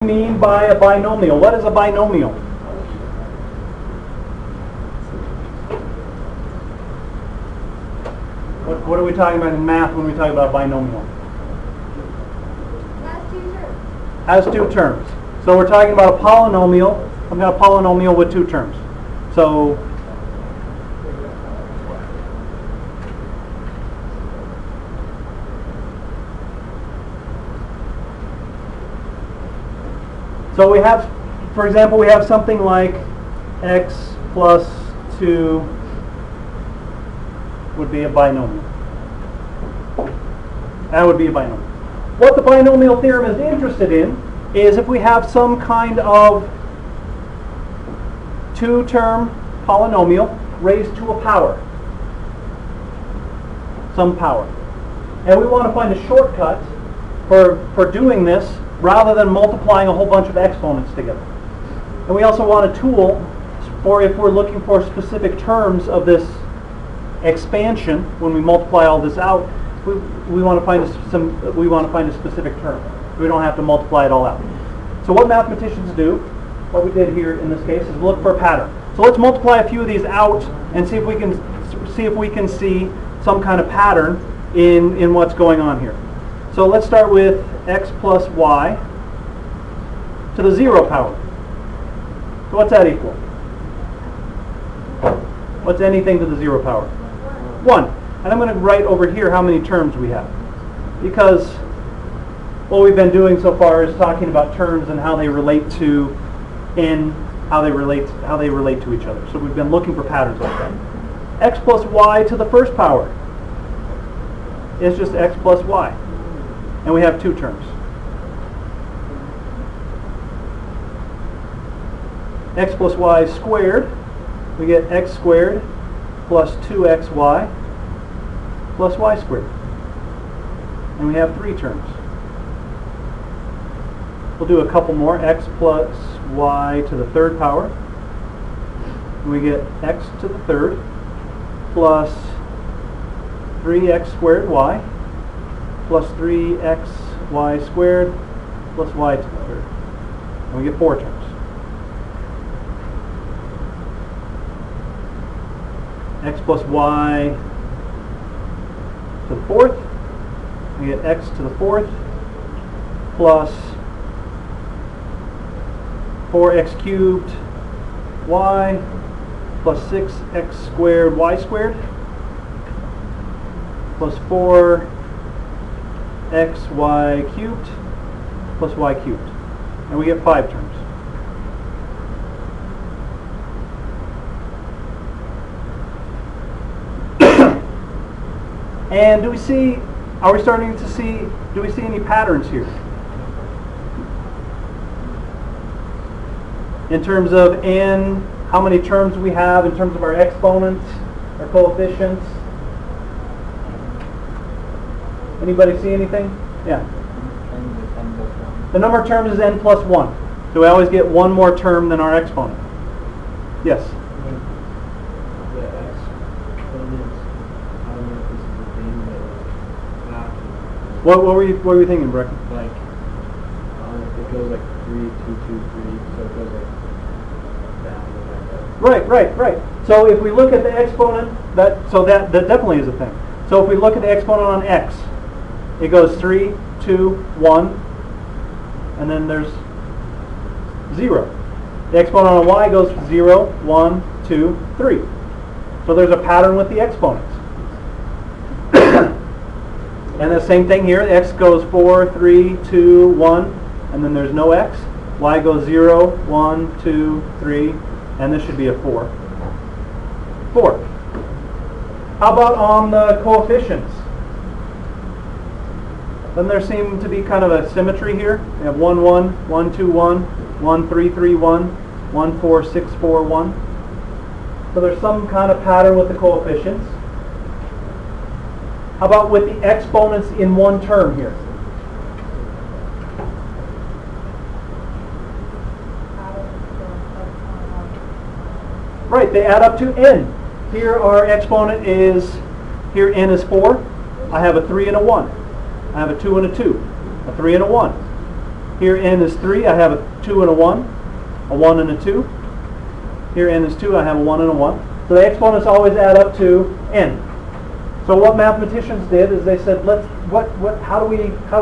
Mean by a binomial? What is a binomial? What are we talking about in math when we talk about binomial? Has two terms. So we're talking about a polynomial. I've got a polynomial with two terms. So we have, for example, we have something like x plus 2 would be a binomial. That would be a binomial. What the binomial theorem is interested in is if we have some kind of two-term polynomial raised to a power, some power. And we want to find a shortcut for doing this rather than multiplying a whole bunch of exponents together. And we also want a tool for if we're looking for specific terms of this expansion. When we multiply all this out, we want to find a specific term. We don't have to multiply it all out. So what mathematicians do, what we did here in this case, is look for a pattern. So let's multiply a few of these out and see if we can see some kind of pattern in what's going on here. So let's start with x plus y to the 0 power. So what's that equal? What's anything to the 0 power? 1. And I'm going to write over here how many terms we have. Because what we've been doing so far is talking about terms and how they relate to how they relate to each other. So we've been looking for patterns like that. X plus y to the first power is just x plus y. And we have two terms. X plus y squared, we get x squared plus 2xy plus y squared. And we have three terms. We'll do a couple more. X plus y to the third power. And we get x to the third plus 3x squared y plus 3xy squared plus y to the third. And we get four terms. X plus y to the fourth. We get x to the fourth plus 4x cubed y plus 6x squared y squared plus 4xy cubed plus y cubed. And we get five terms. And do we see any patterns here? In terms of n, how many terms we have in terms of our exponents, our coefficients? Anybody see anything? Yeah. The number of terms is n plus 1. So we always get one more term than our exponent. Yes? What were you thinking, Brecken? Like, it goes like 3, 2, 2, 3, so it goes like down like that. Right. So if we look at the exponent, that definitely is a thing. So if we look at the exponent on x, it goes 3, 2, 1, and then there's 0. The exponent on y goes 0, 1, 2, 3. So there's a pattern with the exponents. And the same thing here, x goes 4, 3, 2, 1, and then there's no x. Y goes 0, 1, 2, 3, and this should be a 4. 4. How about on the coefficients? Then there seems to be kind of a symmetry here. We have 1, 1, 1, 2, 1, 1, 3, 3, 1, 1, 4, 6, 4, 1. So there's some kind of pattern with the coefficients. How about with the exponents in one term here? Right, they add up to n. Here our exponent is, here n is 4. I have a 3 and a 1. I have a 2 and a 2. A 3 and a 1. Here n is 3, I have a 2 and a 1 and a 2. Here n is 2, I have a 1 and a 1. So the exponents always add up to n. So what mathematicians did is they said, how do we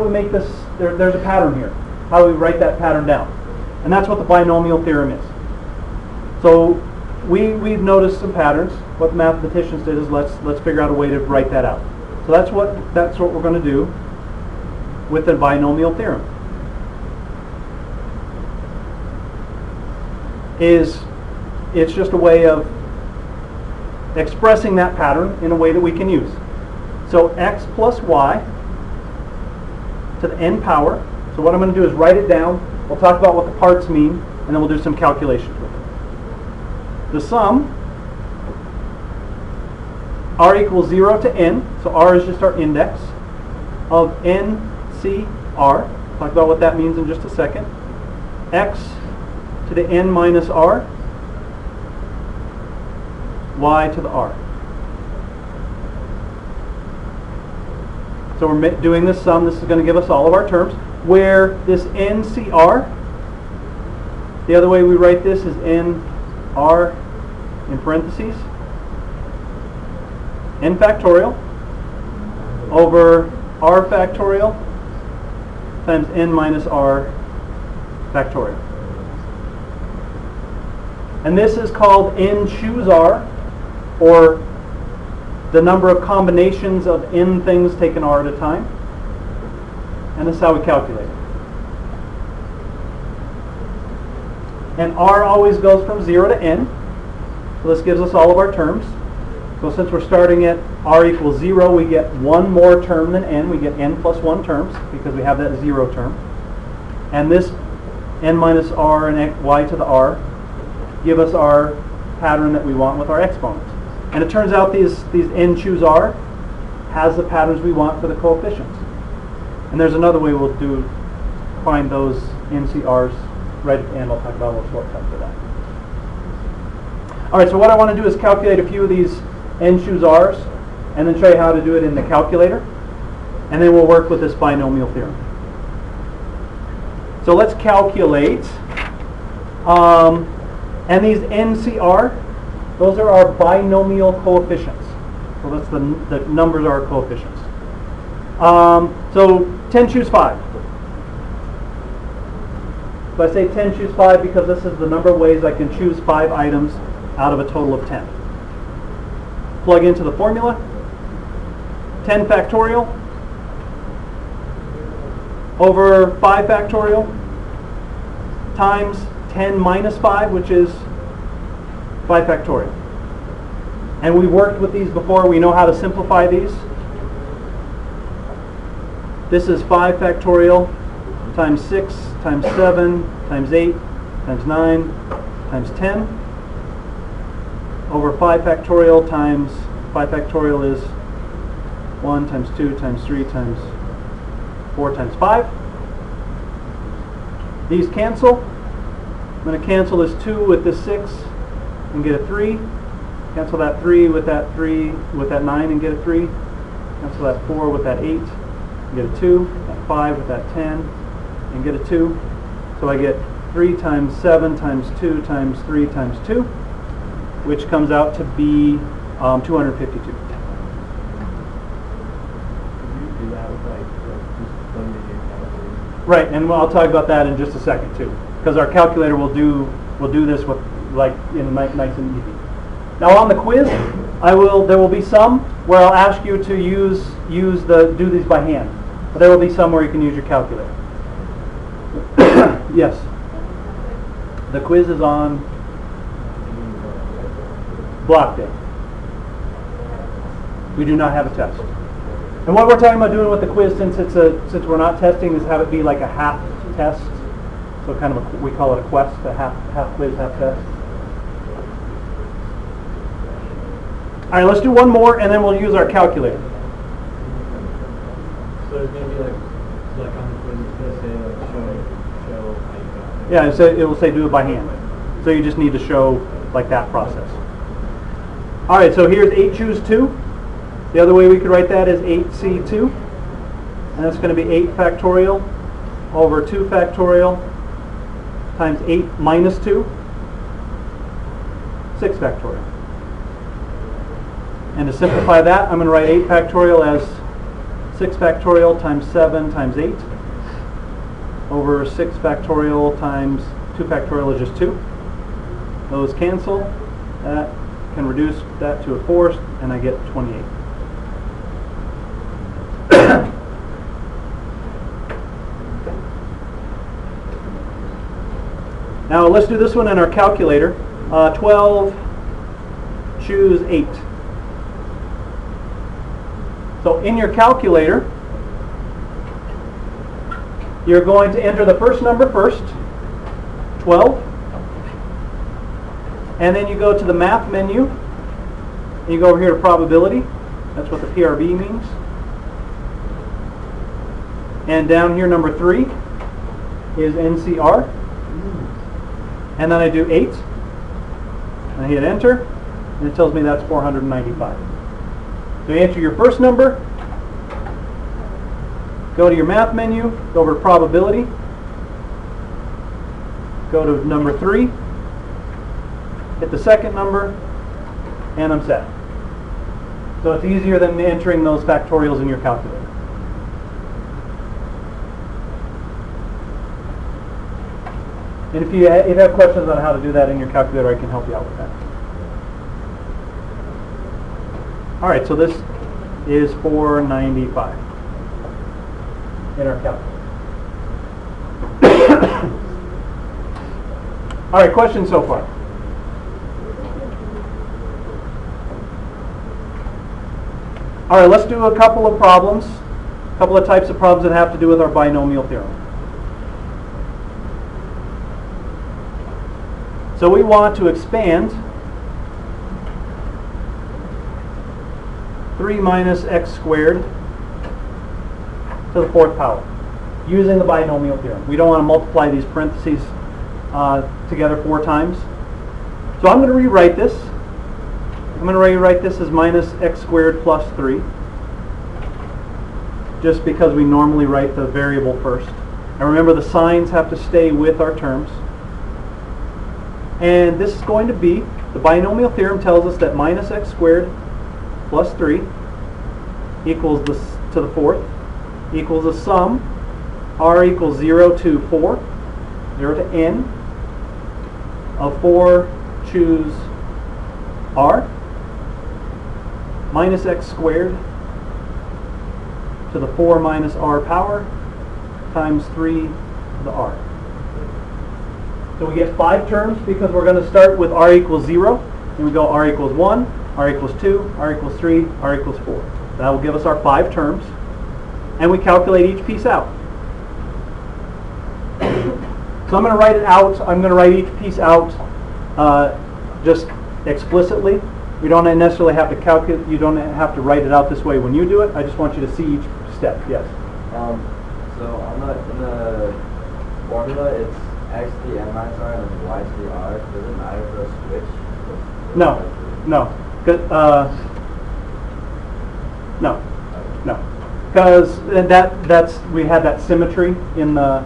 make this, there's a pattern here. How do we write that pattern down? And that's what the binomial theorem is. So we've noticed some patterns. What the mathematicians did is let's figure out a way to write that out. So that's what we're going to do with the binomial theorem. It's just a way of expressing that pattern in a way that we can use. So x plus y to the n power. So what I'm going to do is write it down. We'll talk about what the parts mean, and then we'll do some calculations with it. The sum, r equals 0 to n, so r is just our index, of NCR. Talk about what that means in just a second. X to the n minus r, y to the r. So we're doing this sum. This is going to give us all of our terms, where this NCR, the other way we write this is NR in parentheses, n factorial over r factorial times n minus r factorial. And this is called n choose r, or the number of combinations of n things taken r at a time. And this is how we calculate it. And r always goes from 0 to n. So this gives us all of our terms. So since we're starting at r equals 0, we get one more term than n. We get n plus 1 terms because we have that 0 term. And this n minus r and y to the r give us our pattern that we want with our exponents. And it turns out these n choose r has the patterns we want for the coefficients. And there's another way we'll find those NCRs right at the end. I'll talk about a little shortcut for that. All right, so what I want to do is calculate a few of these n choose r's and then show you how to do it in the calculator. And then we'll work with this binomial theorem. So let's calculate. And these NCR, those are our binomial coefficients. So that's the numbers are our coefficients. So 10 choose 5. So I say 10 choose 5 because this is the number of ways I can choose 5 items out of a total of 10. Plug into the formula. 10 factorial over 5 factorial times 10 minus 5, which is 5 factorial. And we worked with these before. We know how to simplify these. This is 5 factorial times 6 times 7 times 8 times 9 times 10 over 5 factorial times 5 factorial is 1 times 2 times 3 times 4 times 5. These cancel. I'm going to cancel this 2 with this 6 and get a 3. Cancel that 3 with that 9 and get a 3. Cancel that 4 with that 8 and get a 2. That 5 with that 10 and get a 2. So I get 3 times 7 times 2 times 3 times 2, which comes out to be 252. Right, and I'll talk about that in just a second too, because our calculator will do this with nice and easy. Now on the quiz, there will be some where I'll ask you to do these by hand, but there will be some where you can use your calculator. Yes, the quiz is on block day. We do not have a test. And what we're talking about doing with the quiz, since we're not testing, is have it be like a half test. So kind of we call it a quest, a half quiz, half test. All right, let's do one more, and then we'll use our calculator. So it's going to be like on the quiz, it's going to say like show how you got it. Yeah, so it will say do it by hand. So you just need to show like that process. All right, so here's 8 choose 2. The other way we could write that is 8C2. And that's going to be 8 factorial over 2 factorial times 8 minus 2, 6 factorial. And to simplify that, I'm going to write 8 factorial as 6 factorial times 7 times 8 over 6 factorial times 2 factorial is just 2. Those cancel. That can reduce that to a 4, and I get 28. Now let's do this one in our calculator. 12, choose 8. So in your calculator, you're going to enter the first number first, 12. And then you go to the math menu, and you go over here to probability. That's what the PRB means. And down here, number 3 is NCR. And then I do 8. And I hit enter, and it tells me that's 495. So you enter your first number, go to your math menu, go over to probability, go to number 3, hit the second number, and I'm set. So it's easier than entering those factorials in your calculator. And if you have questions on how to do that in your calculator, I can help you out with that. All right, so this is 495 in our calculator. All right, questions so far? All right, let's do a couple of problems, a couple of types of problems that have to do with our binomial theorem. So we want to expand 3 minus x squared to the 4th power using the binomial theorem. We don't want to multiply these parentheses together 4 times. So I'm going to rewrite this. I'm going to rewrite this as minus x squared plus 3, just because we normally write the variable first. And remember, the signs have to stay with our terms. And this is going to be, the binomial theorem tells us that minus x squared plus 3 equals this to the 4th equals a sum, r equals 0 to 4, 0 to n, of 4 choose r, minus x squared to the 4 minus r power times 3 to the r. So we get 5 terms because we're going to start with r equals 0, and we go r equals 1, r equals 2, r equals 3, r equals 4. That will give us our 5 terms, and we calculate each piece out. So I'm going to write it out. I'm going to write each piece out just explicitly. We don't necessarily have to calculate. You don't have to write it out this way when you do it. I just want you to see each step. Yes. So in the formula, it's x to the n minus r and then y to the r. Does it matter for a switch? No. Because that's we had that symmetry in the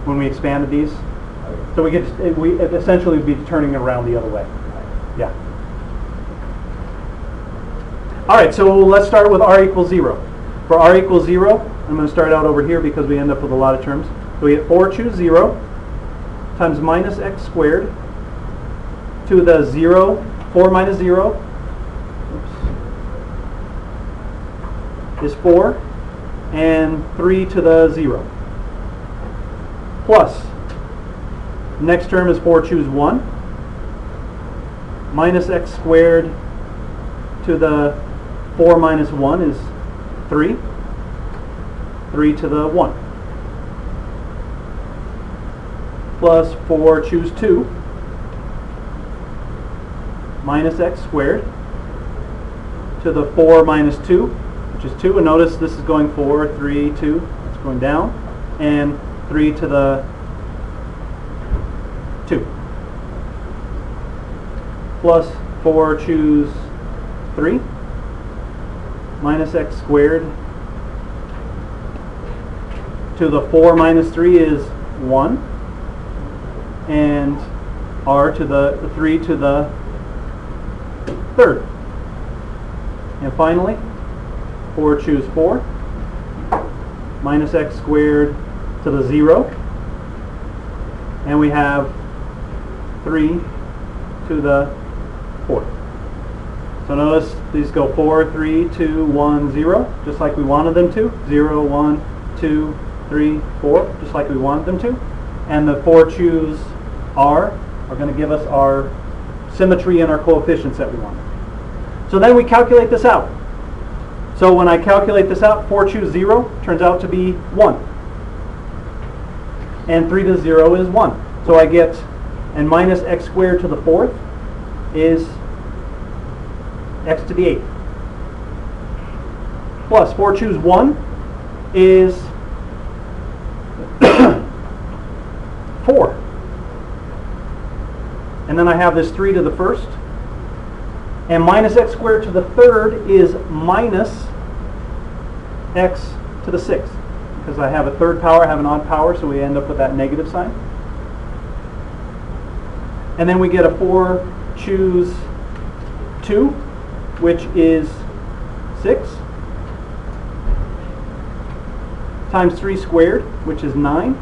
when we expanded these. So we essentially would be turning around the other way. Yeah. All right, so let's start with r equals 0. For r equals 0, I'm going to start out over here because we end up with a lot of terms. So we get 4 choose 0 times minus x squared to the 0, 4 minus 0 is 4, and 3 to the 0. Plus, next term is 4 choose 1, minus x squared to the 4 minus 1 is 3, 3 to the 1. Plus 4 choose 2, minus x squared to the 4 minus 2, which is 2. And notice this is going 4, 3, 2. It's going down. And 3 to the 2. Plus 4 choose 3, minus x squared to the 4 minus 3 is 1. And r to the 3 to the third. And finally, 4 choose 4. Minus x squared to the 0. And we have 3 to the 4th. So notice these go 4, 3, 2, 1, 0, just like we wanted them to. 0, 1, 2, 3, 4, just like we wanted them to. And the 4 choose r are going to give us our symmetry and our coefficients that we want. So then we calculate this out. So when I calculate this out, 4 choose 0 turns out to be 1. And 3 to 0 is 1. So I get, and minus x squared to the 4th is x to the 8th. Plus 4 choose 1 is 4. And then I have this 3 to the 1st. And minus x squared to the 3rd is minus x to the 6th. Because I have a third power, I have an odd power, so we end up with that negative sign. And then we get a 4 choose 2, which is 6, times 3 squared, which is 9.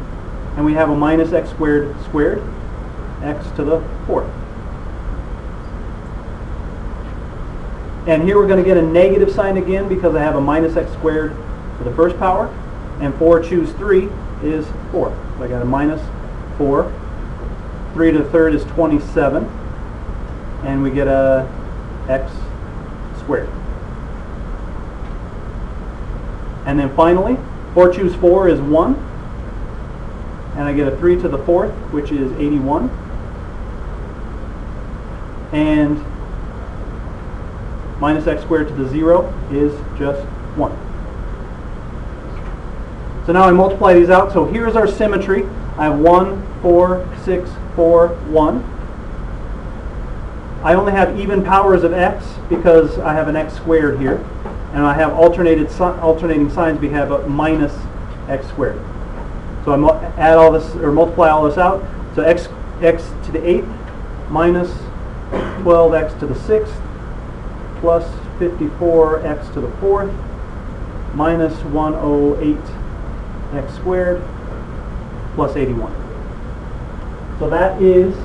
And we have a minus x squared squared, x to the 4th. And here we're going to get a negative sign again because I have a minus x squared to the first power. And 4 choose 3 is 4. So I got a minus 4. 3 to the 3rd is 27. And we get a x squared. And then finally, 4 choose 4 is 1. And I get a 3 to the 4th, which is 81. And minus x squared to the 0 is just 1. So now I multiply these out. So here's our symmetry. I have 1, 4, 6, 4, 1. I only have even powers of x because I have an x squared here. And I have alternating signs. We have a minus x squared. So I add all this, or multiply all this out. So x to the 8th minus 12x to the 6th plus 54x to the 4th minus 108x squared plus 81. So that is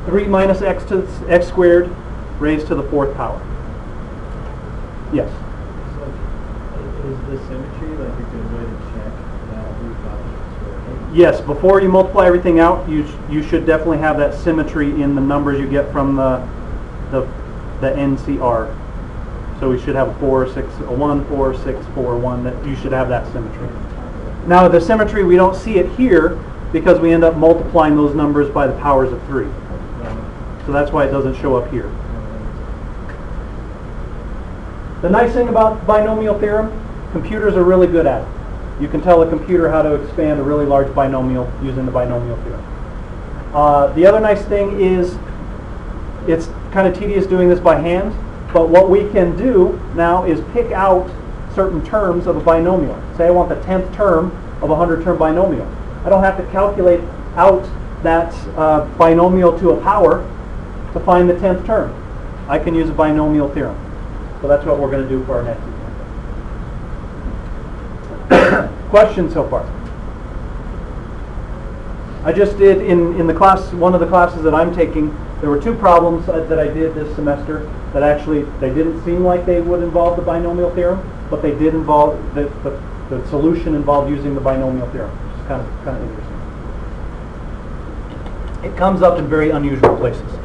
3 minus x to x squared raised to the 4th power. Yes? So is the symmetry like a good way to check that root function squared? Yes, before you multiply everything out, you should definitely have that symmetry in the numbers you get from the NCR. So we should have a 4, 6, a 1, 4, 6, 4, 1. That you should have that symmetry. Now the symmetry, we don't see it here because we end up multiplying those numbers by the powers of 3. So that's why it doesn't show up here. The nice thing about binomial theorem, computers are really good at it. You can tell a computer how to expand a really large binomial using the binomial theorem. The other nice thing is it's kind of tedious doing this by hand, but what we can do now is pick out certain terms of a binomial. Say I want the 10th term of a 100-term binomial. I don't have to calculate out that binomial to a power to find the 10th term. I can use a binomial theorem. So that's what we're going to do for our next example. Questions so far? I just did in the class, one of the classes that I'm taking, there were 2 problems that I did this semester that actually, they didn't seem like they would involve the binomial theorem, but they did involve, the solution involved using the binomial theorem, which is kind of interesting. It comes up in very unusual places.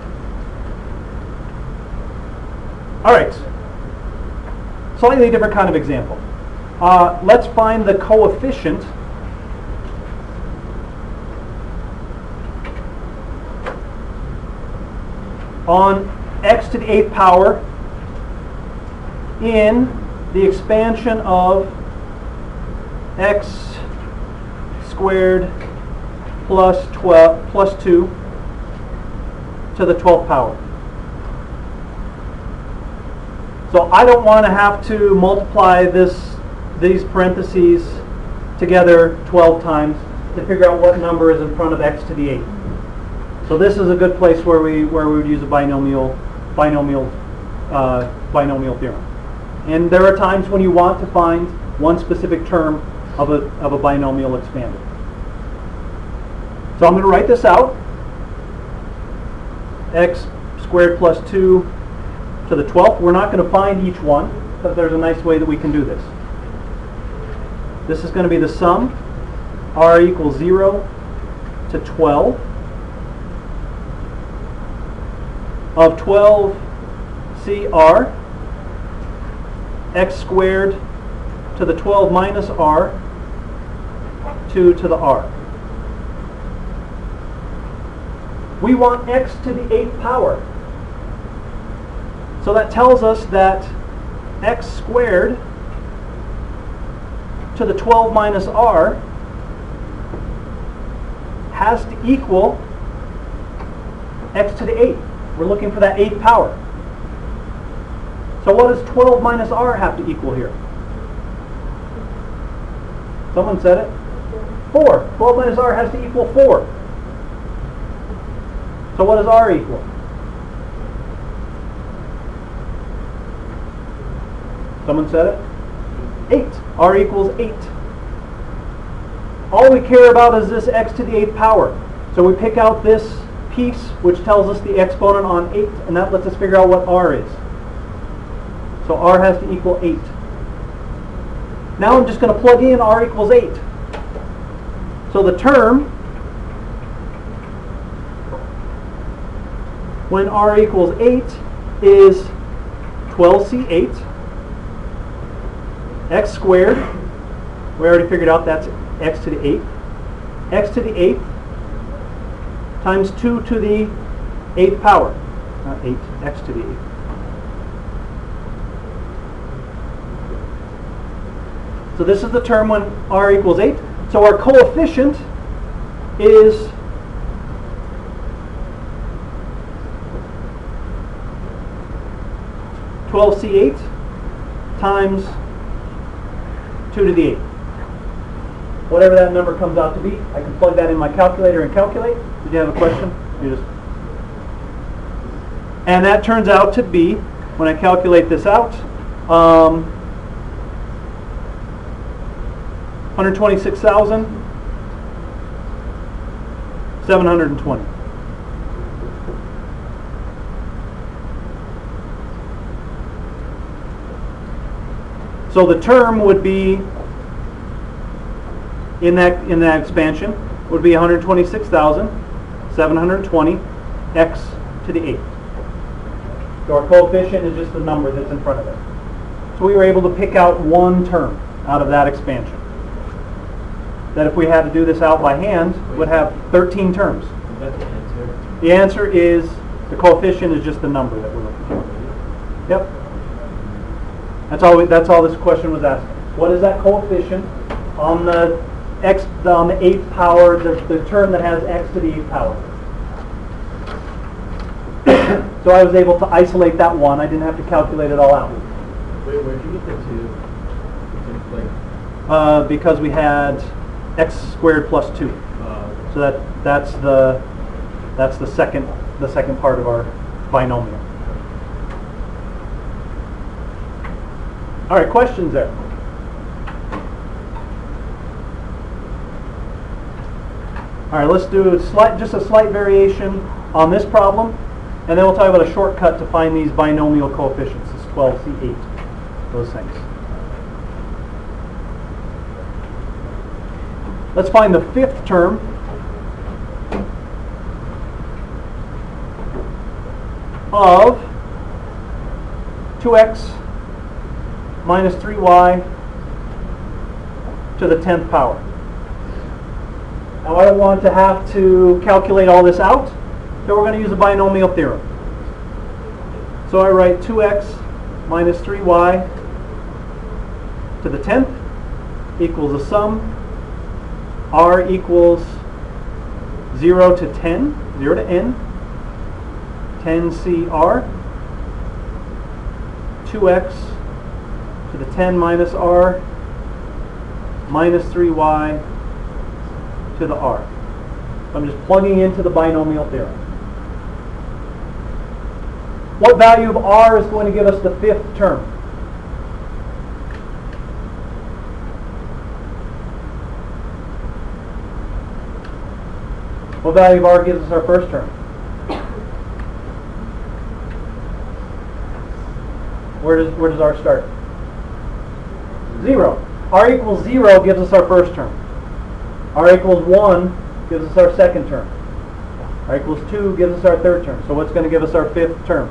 All right, slightly different kind of example. Let's find the coefficient on x to the 8th power in the expansion of x squared plus 2 to the 12th power. So I don't want to have to multiply these parentheses together 12 times to figure out what number is in front of x to the 8. So this is a good place where we would use a binomial theorem. And there are times when you want to find one specific term of a binomial expanded. So I'm going to write this out. X squared plus 2 to the 12th. We're not going to find each one, but there's a nice way that we can do this. This is going to be the sum, r equals 0 to 12, of 12 CR, x squared to the 12 minus r, 2 to the r. We want x to the 8th power. So that tells us that x squared to the 12 minus r has to equal x to the 8th. We're looking for that 8th power. So what does 12 minus r have to equal here? Someone said it? 4. 12 minus r has to equal 4. So what does r equal? Someone said it? 8. R equals 8. All we care about is this x to the 8th power. So we pick out this piece which tells us the exponent on 8, and that lets us figure out what r is. So r has to equal 8. Now I'm just going to plug in r equals 8. So the term when r equals 8 is 12c8 x squared. We already figured out that's x to the 8th. X to the 8th times 2 to the 8th power. Not 8, x to the 8th. So this is the term when r equals 8. So our coefficient is (12c8) times 2 to the 8th. Whatever that number comes out to be, I can plug that in my calculator and calculate. Did you have a question? And that turns out to be, when I calculate this out, 126,720. So the term would be in that expansion would be 126,720 x to the 8th. So our coefficient is just the number that's in front of it. So we were able to pick out one term out of that expansion. That if we had to do this out by hand would have 13 terms. Is that the answer? The answer is the coefficient is just the number that we're looking for. Yep. That's all this question was asking. What is that coefficient on the 8th power, the term that has x to the 8th power? So I was able to isolate that one. I didn't have to calculate it all out. Wait, where'd you get the 2? Because we had x squared plus 2. So that's the second part of our binomial. All right, questions there? All right, let's do just a slight variation on this problem, and then we'll talk about a shortcut to find these binomial coefficients. It's 12c8, those things. Let's find the 5th term. Of 2x minus 3y to the 10th power. Now I don't want to have to calculate all this out, so we're going to use a binomial theorem. So I write 2x minus 3y to the 10th equals the sum. R equals 0 to 10, 0 to n, 10CR, 2x to the 10 minus r minus 3y to the r. I'm just plugging into the binomial theorem. What value of r is going to give us the fifth term? What value of r gives us our first term? Where does r start? 0. r equals 0 gives us our first term. r equals 1 gives us our second term. r equals 2 gives us our third term. So what's going to give us our fifth term?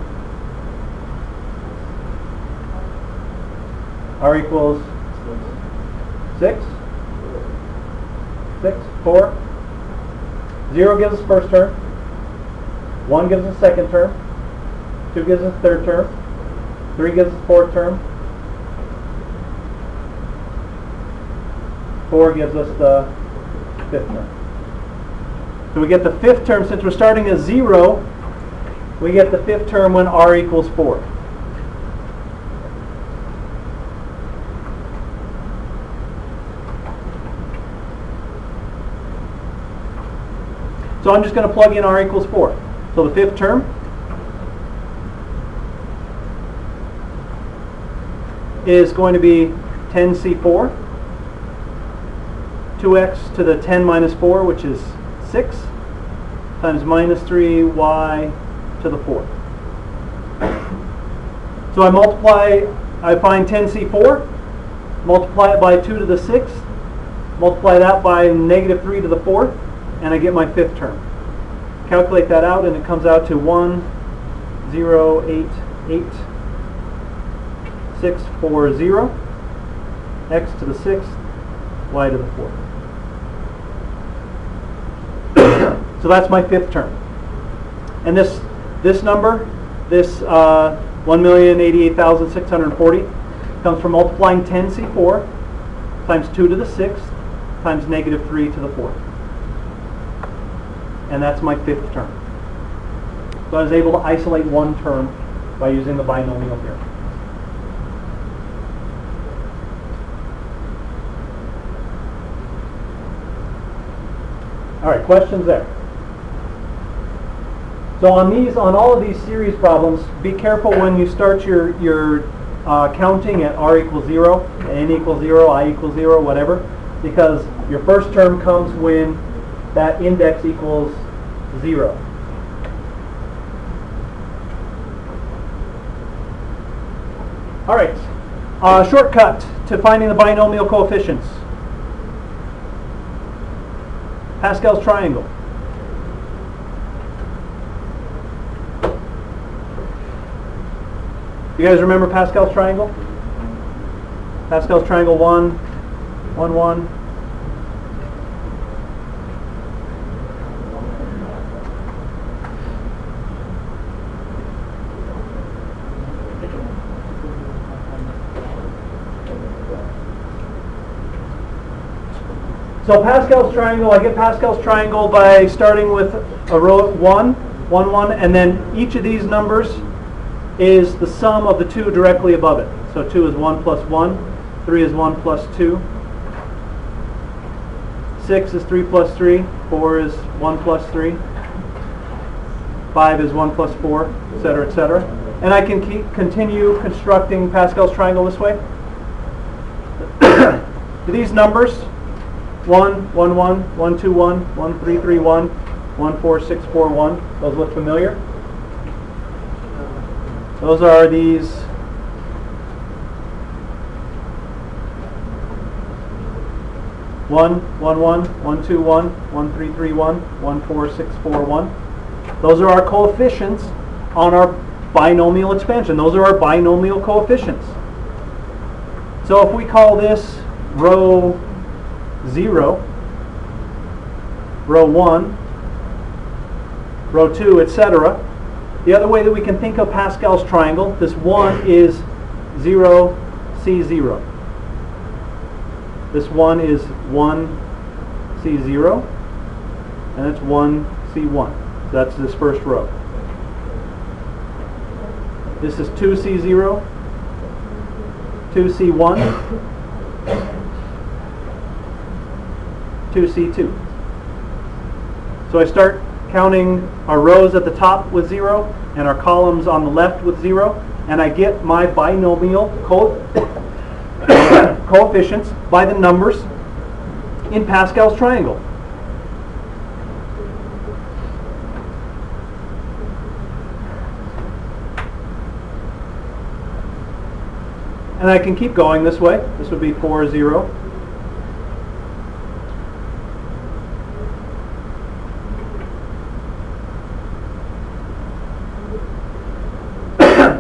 r equals 6? 6? 4? 0 gives us first term. 1 gives us second term. 2 gives us third term. 3 gives us fourth term. 4 gives us the fifth term. So we get the fifth term, since we're starting at 0, we get the fifth term when r equals 4. So I'm just going to plug in r equals 4. So the fifth term is going to be 10c4, 2x to the 10 minus 4, which is 6, times minus 3y to the 4th. So I find 10c4, multiply it by 2 to the 6th, multiply that by negative 3 to the 4th, and I get my fifth term. Calculate that out, and it comes out to 1,088,640, x to the 6th, y to the 4th. So that's my fifth term. And this number, this 1,088,640, comes from multiplying 10c4 times 2 to the 6th times negative 3 to the 4th. And that's my fifth term. So I was able to isolate one term by using the binomial theorem. All right, questions there? So on all of these series problems, be careful when you start your counting at r equals 0, n equals 0, I equals 0, whatever, because your first term comes when that index equals 0. All right, shortcut to finding the binomial coefficients. Pascal's triangle. You guys remember Pascal's triangle? Pascal's triangle 1, 1, 1. So Pascal's triangle, I get Pascal's triangle by starting with a row 1, 1, 1, and then each of these numbers is the sum of the two directly above it. So 2 is 1 plus 1, 3 is 1 plus 2, 6 is 3 plus 3, 4 is 1 plus 3, 5 is 1 plus 4, etc., etc. And I can continue constructing Pascal's triangle this way. These numbers, 1, 1, 1, 1, 2, 1, 1, 3, 3, 1, 1, 4, 6, 4, 1. Those look familiar? Those are these one, 1, 1, 1, 2, 1, 1, 3, 3, 1, 1, 4, 6, 4, 1. Those are our coefficients on our binomial expansion. Those are our binomial coefficients. So if we call this row 0, row 1, row 2, etc. The other way that we can think of Pascal's triangle, this 1 is 0, C0. This 1 is 1, C0, and it's 1, C1. So that's this first row. This is 2, C0, 2, C1, 2C2. So I start counting our rows at the top with 0 and our columns on the left with 0, and I get my binomial coefficients by the numbers in Pascal's triangle. And I can keep going this way. This would be 4, 0.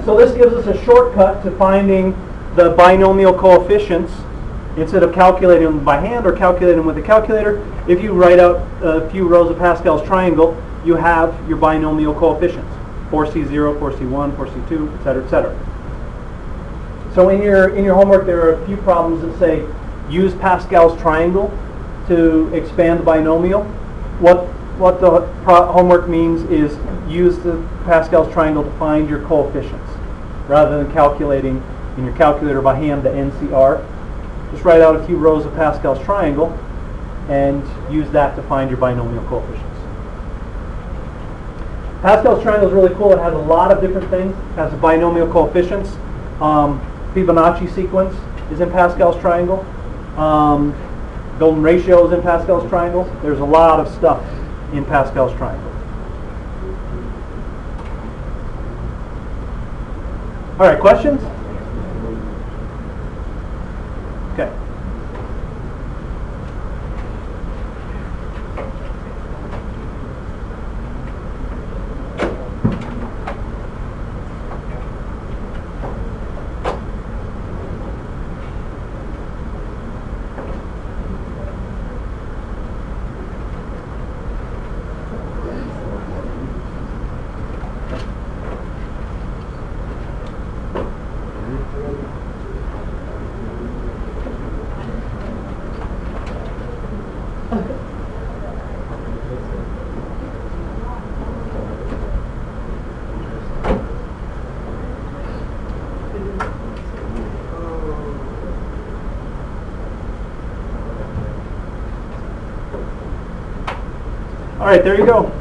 So this gives us a shortcut to finding the binomial coefficients. Instead of calculating them by hand or calculating them with a calculator, if you write out a few rows of Pascal's triangle, you have your binomial coefficients. 4C0, 4C1, 4C2, etc., etc. So in your homework, there are a few problems that say use Pascal's triangle to expand the binomial. What the homework means is use the Pascal's triangle to find your coefficients rather than calculating in your calculator by hand the NCR. Just write out a few rows of Pascal's triangle and use that to find your binomial coefficients. Pascal's triangle is really cool. It has a lot of different things. It has the binomial coefficients. Fibonacci sequence is in Pascal's triangle. Golden ratio is in Pascal's triangle. There's a lot of stuff in Pascal's triangle. All right, questions? Okay. All right, there you go.